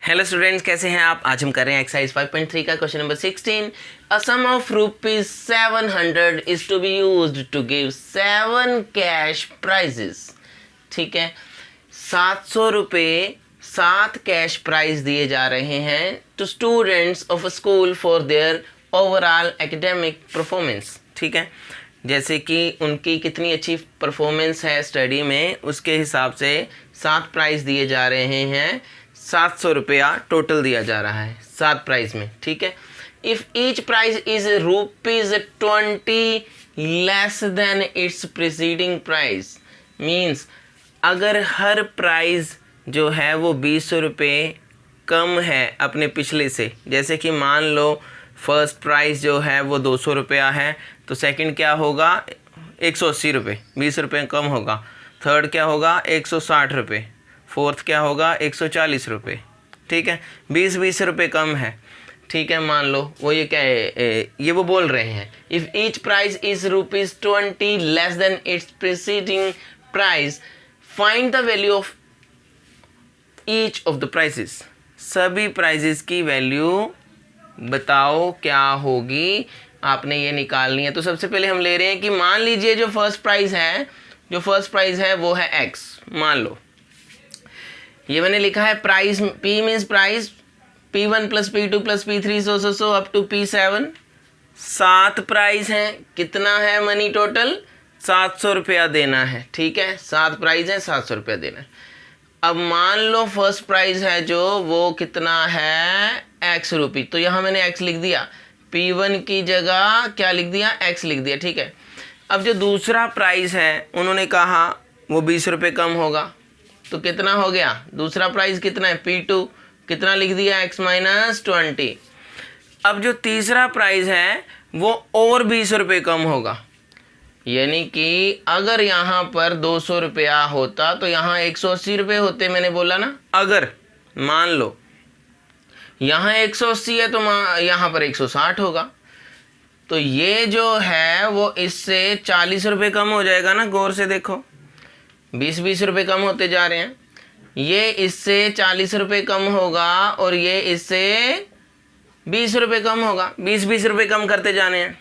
Hello students, कैसे हैं आप। आज हम कर रहे हैं एक्सरसाइज 5.3 का question number 16। A sum of ₹700 is to be used to give 7 cash prizes. ठीक है, 700 रुपये 7 कैश प्राइज दिए जा रहे हैं to students of a school for their overall academic performance. ठीक है, जैसे कि उनकी कितनी अच्छी परफॉर्मेंस है स्टडी में, उसके हिसाब से 7 प्राइज़ दिए जा रहे हैं। 700 रुपया टोटल दिया जा रहा है 7 प्राइज़ में। ठीक है, if each prize is ₹20 less than its preceding prize, means अगर हर प्राइज़ जो है वो 200 रुपये कम है अपने पिछले से, जैसे कि मान लो फर्स्ट प्राइस जो है वो 200 रुपया है, तो सेकंड क्या होगा 180 रुपये, 20 रुपये कम होगा। थर्ड क्या होगा 160 रुपये, फोर्थ क्या होगा 140 रुपये। ठीक है, 20 रुपये कम है। ठीक है, मान लो वो ये क्या है, ये वो बोल रहे हैं if each price is ₹20 less than its preceding price, find the value of each of the prices. सभी प्राइजेस की वैल्यू बताओ क्या होगी, आपने ये निकालनी है। तो सबसे पहले हम ले रहे हैं कि मान लीजिए जो फर्स्ट प्राइस है वो है x। मान लो ये मैंने लिखा है price, p means price, P1 plus P2 plus P3 so up to P7। 7 price हैं, कितना है मनी टोटल 700 रुपया देना है। ठीक है, 7 प्राइस हैं, 700 रुपया देना है। अब मान लो फर्स्ट प्राइस है जो वो कितना है x रुपये, तो यहाँ मैंने x लिख दिया, P1 की जगह क्या लिख दिया x लिख दिया। ठीक है, अब जो दूसरा प्राइस है उन्होंने कहा वो 20 रुपये कम होगा, तो कितना हो गया दूसरा प्राइस कितना है P2, कितना लिख दिया x माइनस 20। अब जो तीसरा प्राइस है वो और 20 रुपये कम होगा, यानी कि अगर यहाँ पर 200 रुपया होता तो यहाँ 180 रुपये होते, मैंने बोला ना। अगर मान लो यहाँ 180 है तो यहाँ पर 160 होगा, तो ये जो है वो इससे 40 रुपये कम हो जाएगा ना। गौर से देखो, 20 रुपये कम होते जा रहे हैं, ये इससे 40 रुपये कम होगा और ये इससे 20 रुपये कम होगा। 20 रुपये कम करते जाने हैं,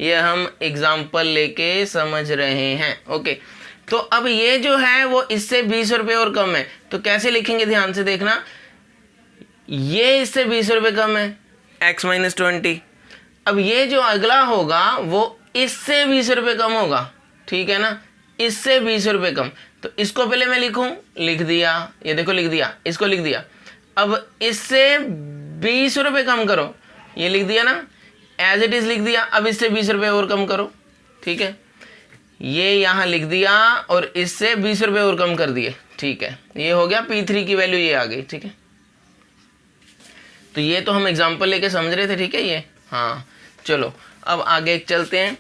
ये हम एग्जाम्पल लेके समझ रहे हैं। ओके, तो अब ये जो है वो इससे 20 रुपये और कम है, तो कैसे लिखेंगे ध्यान से देखना। ये इससे 20 रुपये कम है x माइनस 20। अब ये जो अगला होगा वो इससे 20 रुपये कम होगा। ठीक है ना, इससे 20 रुपये कम, तो इसको पहले मैं लिखूं, लिख दिया, ये देखो लिख दिया, इसको लिख दिया। अब इससे 20 रुपये कम करो, ये लिख दिया ना, एज इट इज़ लिख दिया। अब इससे 20 रुपये और कम करो। ठीक है, ये यहाँ लिख दिया और इससे 20 रुपये और कम कर दिए। ठीक है, ये हो गया P3 की वैल्यू ये आ गई। ठीक है, तो ये तो हम एग्जाम्पल लेके समझ रहे थे। ठीक है, ये हाँ, चलो अब आगे चलते हैं।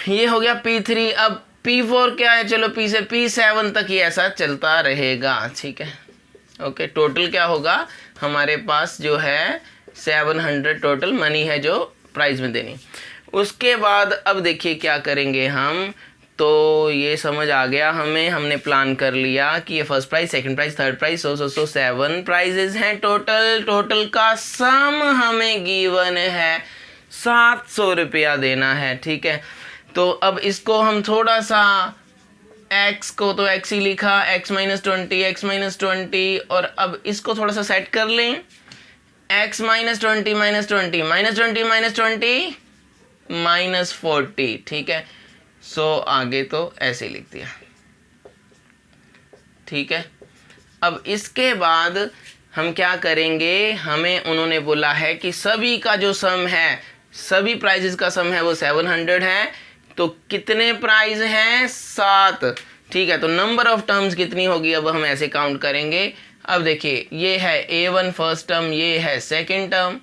ये हो गया P3। अब P4 क्या है, चलो P से P7 तक ये ऐसा चलता रहेगा। ठीक है, ओके, टोटल क्या होगा हमारे पास जो है 700 टोटल मनी है जो प्राइस में देनी। उसके बाद अब देखिए क्या करेंगे हम, तो ये समझ आ गया हमें, हमने प्लान कर लिया कि ये first price, second price, third price, 7 prizes हैं टोटल का सम हमें गिवन है 700 रुपया देना है। ठीक है, तो अब इसको हम थोड़ा सा x को तो x ही लिखा, x माइनस 20, और अब इसको थोड़ा सा सेट कर लें, x माइनस 20 माइनस 40। ठीक है, सो आगे तो ऐसे लिख दिया। ठीक है, अब इसके बाद हम क्या करेंगे, हमें उन्होंने बोला है कि सभी का जो सम है, सभी प्राइजेस का सम है वो 700 है, तो कितने प्राइज हैं 7। ठीक है, तो नंबर ऑफ टर्म्स कितनी होगी, अब हम ऐसे काउंट करेंगे। अब देखिए ये है A1 फर्स्ट टर्म, ये है सेकंड टर्म,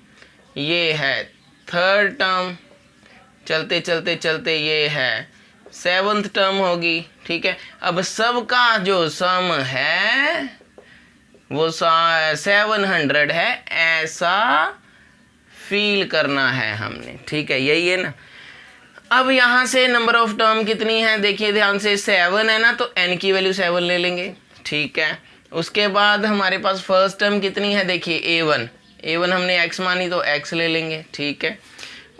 ये है थर्ड टर्म, चलते चलते चलते ये है 7th टर्म होगी। ठीक है, अब सबका जो सम है वो 700 है, ऐसा फील करना है हमने। ठीक है, यही है ना। अब यहाँ से नंबर ऑफ टर्म कितनी है देखिए ध्यान से, 7 है ना, तो n की वैल्यू 7 ले लेंगे। ठीक है, उसके बाद हमारे पास फर्स्ट टर्म कितनी है, देखिए ए वन हमने x मानी तो x ले लेंगे, ठीक है।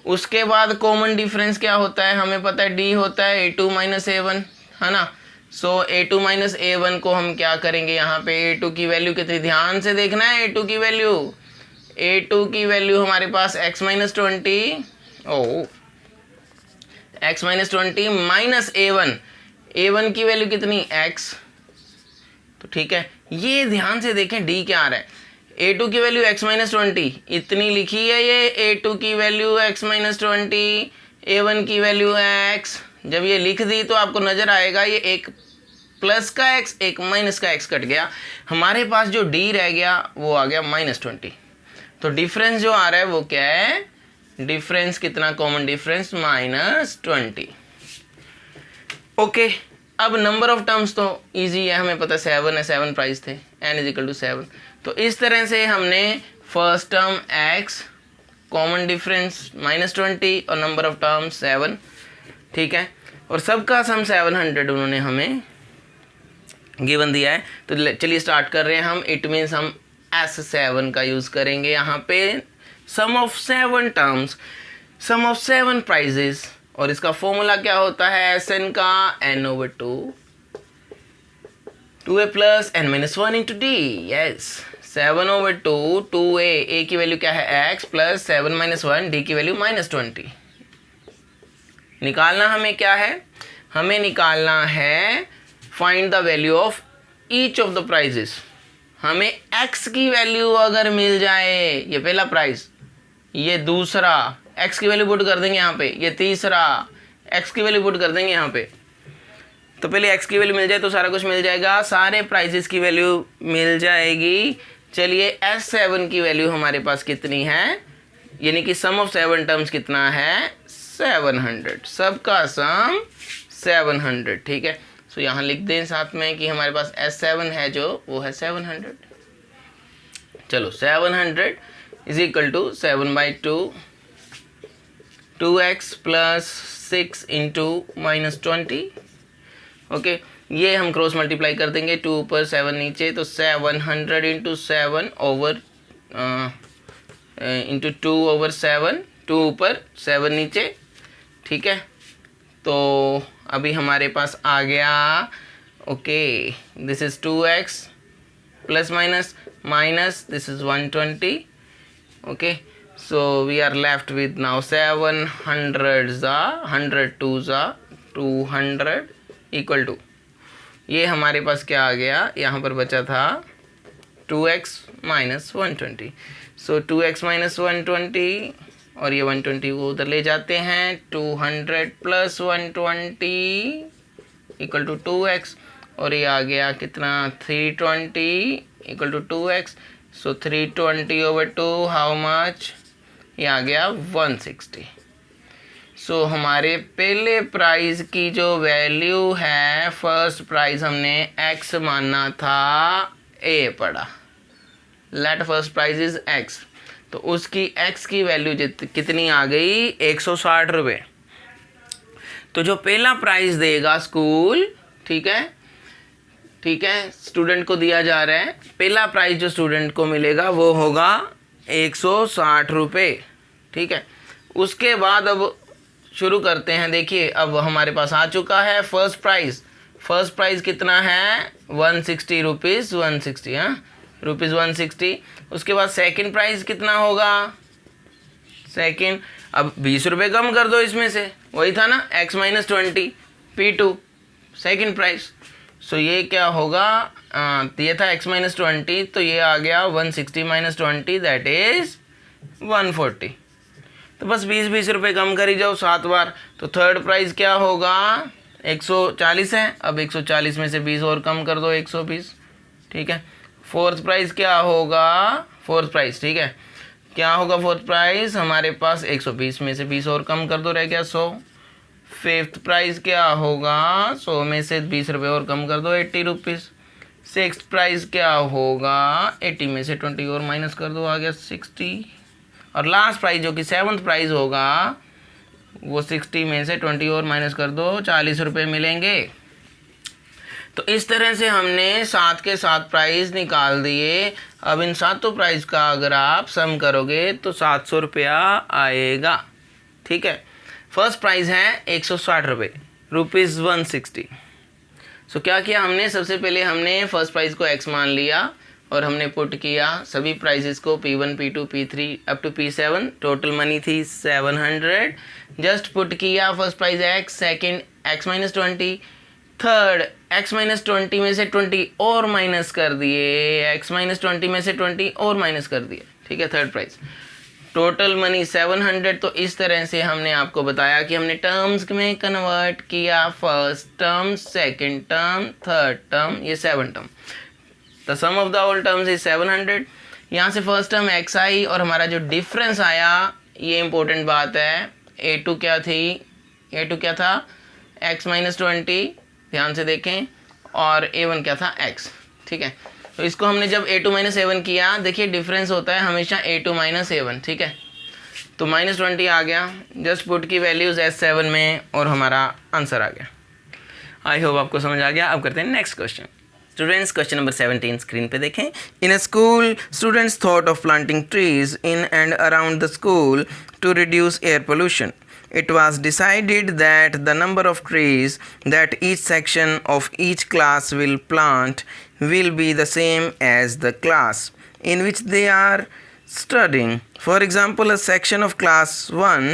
उसके बाद कॉमन डिफरेंस क्या होता है, हमें पता है d होता है a2 माइनस a1, है ना। सो a2 माइनस a1 को हम क्या करेंगे, यहाँ पे a2 की वैल्यू कितनी, ध्यान से देखना है a2 की वैल्यू। a2 की वैल्यू हमारे पास x minus 20, x minus 20 minus a1 की वैल्यू कितनी x, तो ठीक है। ये ध्यान से देखें d क्या आ रहा है, a2 की वैल्यू x माइनस 20 इतनी लिखी है, ये a2 की वैल्यू x माइनस 20, a1 की वैल्यू है x। जब ये लिख दी तो आपको नजर आएगा ये एक प्लस का x एक माइनस का x कट गया, हमारे पास जो d रह गया वो आ गया माइनस 20। तो डिफरेंस जो आ रहा है वो क्या है, डिफरेंस कितना, कॉमन डिफरेंस माइनस 20। ओके, अब नंबर ऑफ टर्म्स तो इजी है, हमें पता 7 है, 7 प्राइस थे, n इज इक्वल टू 7। तो इस तरह से हमने first term x, common difference minus 20 और नंबर ऑफ टर्म 7, ठीक है। और सबका सम 700 उन्होंने हमें गिवन दिया है। तो चलिए स्टार्ट कर रहे हैं हम। इट मीन्स हम S7 का यूज़ करेंगे यहाँ पे, some of 7 terms, some of 7 prices. और इसका फॉर्मूला क्या होता है, Sn का n/2 2a plus n minus 1 into D. Yes, 7/2 2a, a की वैल्यू क्या है x प्लस 7 माइनस 1, डी की वैल्यू माइनस 20। निकालना हमें क्या है, हमें निकालना है find the value of each of the prizes. हमें x की वैल्यू अगर मिल जाए, ये पहला प्राइस, ये दूसरा, x की वैल्यू पुट कर देंगे यहाँ पे, ये तीसरा, x की वैल्यू पुट कर देंगे यहाँ पे। तो पहले x की वैल्यू मिल जाए तो सारा कुछ मिल जाएगा, सारे प्राइजेस की वैल्यू मिल जाएगी। चलिए S7 की वैल्यू हमारे पास कितनी है, यानी कि सम ऑफ 7 टर्म्स कितना है, 700, सबका सम 700, ठीक है। सो यहाँ लिख दें साथ में कि हमारे पास S7 है जो वो है 700। चलो 700 is equal to 7/2 2x plus 6 into minus 20। Okay, ये हम क्रॉस मल्टीप्लाई कर देंगे, 2 ऊपर 7 नीचे, तो 700 इंटू 7 ओवर इंटू 2 ओवर 7, 2 ऊपर 7 नीचे, ठीक है। तो अभी हमारे पास आ गया, okay, this is 2x plus minus minus this is 120। Okay, so we are left with now 700 ज़ा 100 2 ज़ा 200 इक्वल टू, ये हमारे पास क्या आ गया, यहाँ पर बचा था 2x माइनस 120। सो 2x माइनस 120 और ये 120 को उधर ले जाते हैं, 200 प्लस 120 इक्वल टू 2x, और ये आ गया कितना 320 equal to 2x। So 320 over 2 how much, ये आ गया 160। सो हमारे पहले प्राइस की जो वैल्यू है, फर्स्ट प्राइस हमने x माना था, a पड़ा, let first price is x, तो उसकी x की वैल्यू कितनी आ गई, 160 रुपये। तो जो पहला प्राइस देगा स्कूल, ठीक है, ठीक है, स्टूडेंट को दिया जा रहा है, पहला प्राइस जो स्टूडेंट को मिलेगा वो होगा 160 रुपये, ठीक है। उसके बाद अब शुरू करते हैं। देखिए अब हमारे पास आ चुका है फर्स्ट प्राइस, फर्स्ट प्राइस कितना है 160 रुपीज़, 160, हाँ रुपीज़ 160। उसके बाद सेकंड प्राइस कितना होगा, सेकंड, अब 20 रुपये कम कर दो इसमें से, वही था ना x minus 20 P2 second price. So ये क्या होगा, ये था x माइनस 20, तो ये आ गया 160 माइनस 20 दैट इज़ 140। तो बस 20 रुपये कम करी जाओ 7 बार। तो थर्ड प्राइस क्या होगा, 140 है, अब 140 में से 20 और कम कर दो 120, ठीक है। फोर्थ प्राइस क्या होगा, फोर्थ प्राइस, ठीक है, क्या होगा फोर्थ प्राइस, हमारे पास 120 में से 20 और कम कर दो, रह गया 100। फिफ्थ प्राइस क्या होगा, 100 में से 20 रुपये और कम कर दो 80 रुपीज़। सिक्स्थ प्राइस क्या होगा, 80 में से 20 और माइनस कर दो, आ गया 60। और लास्ट प्राइस जो कि सेवन्थ प्राइस होगा, वो 60 में से 20 और माइनस कर दो, 40 रुपये मिलेंगे। तो इस तरह से हमने 7 के 7 प्राइस निकाल दिए। अब इन सातों प्राइस का अगर आप सम करोगे तो 700 रुपया आएगा। ठीक है, फर्स्ट प्राइस है 160 रुपये, ₹160। सो क्या किया हमने, सबसे पहले हमने फर्स्ट प्राइस को x मान लिया और हमने पुट किया सभी प्राइसेस को P1, P2, P3 up to P7। Total money थी 700। जस्ट पुट किया first price x, second x minus 20, third x minus 20 में से 20 और माइनस कर दिए, x माइनस 20 में से 20 और माइनस कर दिए। ठीक है, थर्ड प्राइस, टोटल मनी 700। तो इस तरह से हमने आपको बताया कि हमने टर्म्स में कन्वर्ट किया, first term, second term, third term, ये 7 term. The sum of the all terms is 700। यहाँ से फर्स्ट टर्म x आई और हमारा जो डिफरेंस आया, ये इंपॉर्टेंट बात है, a2 क्या थी, a2 क्या था x माइनस 20, ध्यान से देखें, और a1 क्या था x। ठीक है, तो इसको हमने जब a2 माइनस a1 किया, देखिए डिफरेंस होता है हमेशा a2 माइनस a1। ठीक है, तो माइनस 20 आ गया, जस्ट पुट की वैल्यूज S7 में और हमारा आंसर आ गया। आई होप आपको समझ आ गया। अब करते हैं next question. Students, question number 17 screen पे देखें। In a school students thought of planting trees in and around the school to reduce air pollution. It was decided that the number of trees that each section of each class will plant will be the same as the class in which they are studying. For example, a section of class 1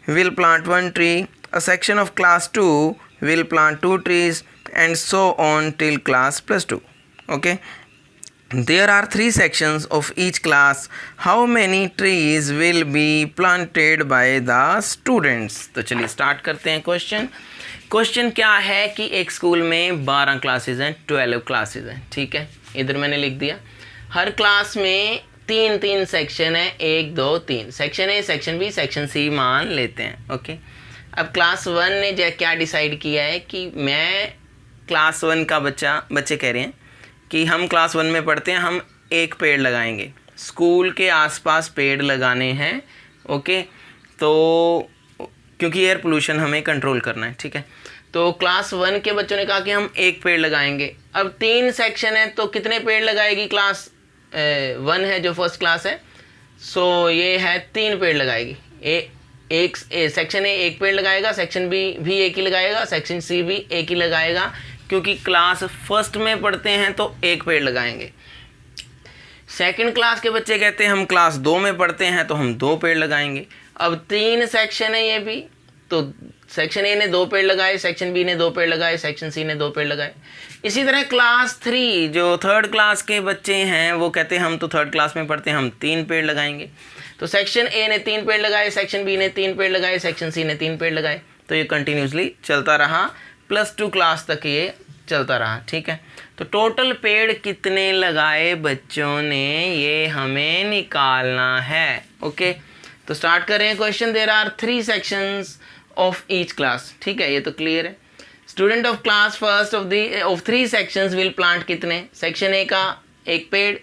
will plant 1 tree, a section of class 2 will plant 2 trees, and so on till class plus 2. Okay. There are 3 sections of each class. How many trees will be planted by the students? तो चलिए start करते हैं question. Question क्या है कि एक school में 12 classes हैं, 12 क्लासेज हैं। ठीक है, इधर मैंने लिख दिया। हर क्लास में 3 सेक्शन है, 1, 2, 3 सेक्शन है, सेक्शन बी, सेक्शन सी मान लेते हैं। ओके, अब क्लास 1 ने क्या डिसाइड किया है कि मैं क्लास 1 का बच्चे कह रहे हैं कि हम क्लास 1 में पढ़ते हैं, हम एक पेड़ लगाएंगे, स्कूल के आसपास पेड़ लगाने हैं। ओके, तो क्योंकि एयर पोल्यूशन हमें कंट्रोल करना है। ठीक है, तो क्लास 1 के बच्चों ने कहा कि हम एक पेड़ लगाएंगे। अब 3 सेक्शन है, तो कितने पेड़ लगाएगी क्लास 1 है जो फर्स्ट क्लास है, सो ये है 3 पेड़ लगाएगी। एक सेक्शन ए 1 पेड़ लगाएगा, सेक्शन बी भी 1 ही लगाएगा, सेक्शन सी भी 1 ही लगाएगा, क्योंकि क्लास फर्स्ट में पढ़ते हैं तो 1 पेड़ लगाएंगे। सेकंड क्लास के बच्चे कहते हैं हम क्लास 2 में पढ़ते हैं तो हम 2 पेड़ लगाएंगे। अब 3 सेक्शन है ये भी, तो सेक्शन ए ने 2 पेड़ लगाए, सेक्शन बी ने 2 पेड़ लगाए, सेक्शन सी ने 2 पेड़ लगाए। इसी तरह क्लास 3 जो थर्ड क्लास के बच्चे हैं वो कहते हैं हम तो थर्ड क्लास में पढ़ते हैं, हम 3 पेड़ लगाएंगे। तो सेक्शन ए ने 3 पेड़ लगाए, सेक्शन बी ने 3 पेड़ लगाए, सेक्शन सी ने 3 पेड़ लगाए। तो ये कंटिन्यूसली चलता रहा, +2 क्लास तक ये चलता रहा। ठीक है, तो टोटल पेड़ कितने लगाए बच्चों ने, ये हमें निकालना है। ओके, तो स्टार्ट करें question. There are 3 sections of each class. ठीक है, ये तो क्लियर है। Student of class first of 3 sections will plant कितने, सेक्शन ए का 1 पेड़,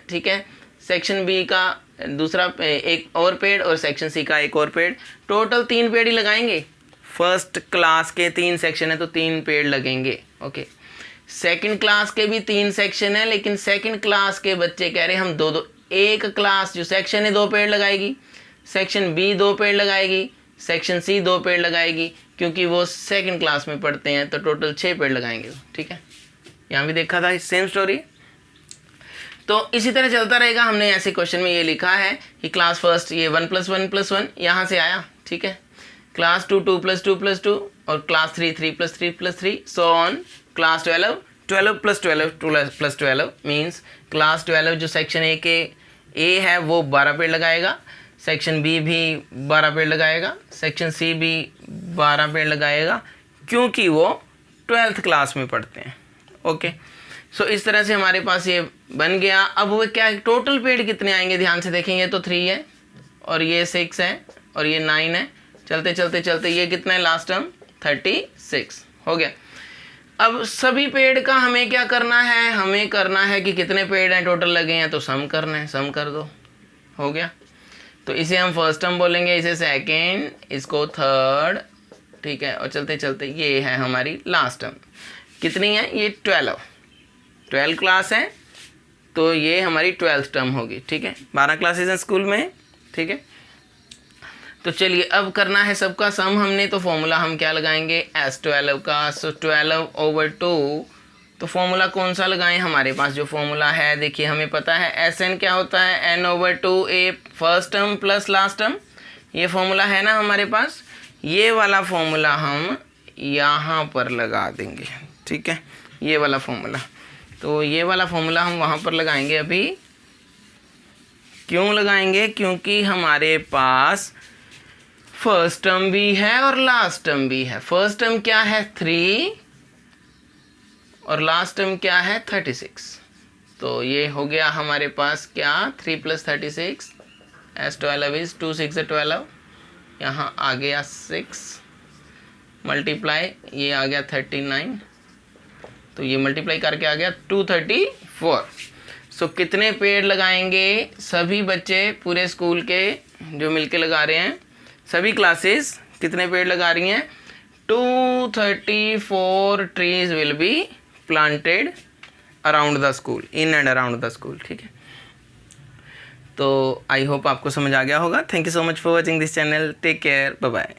ठीक है, सेक्शन बी का दूसरा 1 और पेड़, और सेक्शन सी का 1 और पेड़। टोटल 3 पेड़ ही लगाएंगे। फर्स्ट क्लास के 3 सेक्शन है तो 3 पेड़ लगेंगे। ओके, सेकंड क्लास के भी 3 सेक्शन है, लेकिन सेकंड क्लास के बच्चे कह रहे हैं हम 2-2, एक क्लास जो सेक्शन है 2 पेड़ लगाएगी, सेक्शन बी 2 पेड़ लगाएगी, सेक्शन सी 2 पेड़ लगाएगी, क्योंकि वो सेकंड क्लास में पढ़ते हैं, तो टोटल 6 पेड़ लगाएंगे। ठीक है, यहाँ भी देखा था सेम स्टोरी। तो इसी तरह चलता रहेगा। हमने ऐसे क्वेश्चन में ये लिखा है कि क्लास फर्स्ट ये 1 + 1 + 1 यहाँ से आया। ठीक है, क्लास 2 2 + 2 + 2, और class 3 3 + 3 + 3, so on. Class 12 12 + 12 + 12 means class 12 जो सेक्शन ए के ए है वो 12 पेड़ लगाएगा, सेक्शन बी भी 12 पेड़ लगाएगा, सेक्शन सी भी 12 पेड़ लगाएगा, क्योंकि वो 12th क्लास में पढ़ते हैं। ओके, सो इस तरह से हमारे पास ये बन गया। अब वो क्या टोटल पेड़ कितने आएंगे, ध्यान से देखेंगे तो 3 है, और ये 6 है, और ये 9 है। चलते चलते चलते ये कितना है लास्ट टर्म 36 हो गया। अब सभी पेड़ का हमें क्या करना है, हमें करना है कि कितने पेड़ हैं टोटल लगे हैं, तो सम करना है, सम कर दो, हो गया। तो इसे हम फर्स्ट टर्म बोलेंगे, इसे सेकेंड, इसको थर्ड। ठीक है, और चलते चलते ये है हमारी लास्ट टर्म कितनी है ये 12 क्लास है, तो ये हमारी 12th टर्म होगी। ठीक है, 12 क्लासेज हैं स्कूल में। ठीक है, तो चलिए अब करना है सबका सम हमने, तो फॉर्मूला हम क्या लगाएंगे S12 का। सो 12/2, तो फॉर्मूला कौन सा लगाएं, हमारे पास जो फॉर्मूला है देखिए हमें पता है SN क्या होता है, N/2A first term plus last term, ये फॉर्मूला है ना हमारे पास। ये वाला फॉर्मूला हम यहाँ पर लगा देंगे। ठीक है, ये वाला फॉर्मूला, तो ये वाला फॉर्मूला हम वहाँ पर लगाएंगे। अभी क्यों लगाएंगे, क्योंकि हमारे पास फर्स्ट टर्म भी है और लास्ट टर्म भी है। फर्स्ट टर्म क्या है 3 और लास्ट टर्म क्या है 36। तो ये हो गया हमारे पास क्या 3 + 36, S12 इज 2 6 12, यहाँ आ गया 6 मल्टीप्लाई, ये आ गया 39, तो ये मल्टीप्लाई करके आ गया 234। सो कितने पेड़ लगाएंगे सभी बच्चे पूरे स्कूल के जो मिलके लगा रहे हैं, सभी क्लासेस कितने पेड़ लगा रही हैं, 234 trees will be planted around the school, in and around the school. ठीक है, तो आई होप आपको समझ आ गया होगा। Thank you so much for watching this channel, take care, bye bye.